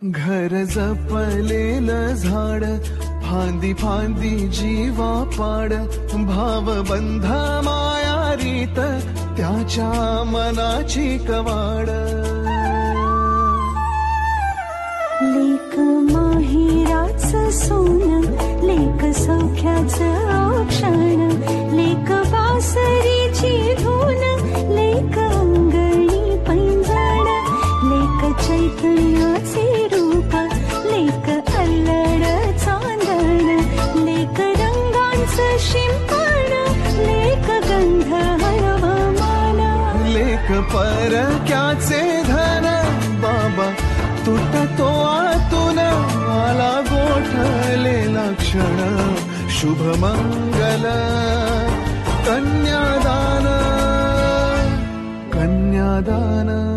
घर जपलेलं झाड, फांदी फांदी जीवा पाड, भावबंध माया रीत त्याच्या मनाची कवाड. लेक माहेराचं सोनं, लेक सौख्याचं औक्षण, लेक बासरीची धून, लेक अंगणी पैंजण, लेक चैतन्याचे रूप, लेक अल्लड चांदण, लेक रंगांचं शिंपण, लेक गंध हळवमान, लेक परक्याचे धन, बाबा तुटतो आतून आला गोठलेला क्षण. शुभमंगल कन्यादान, कन्यादान.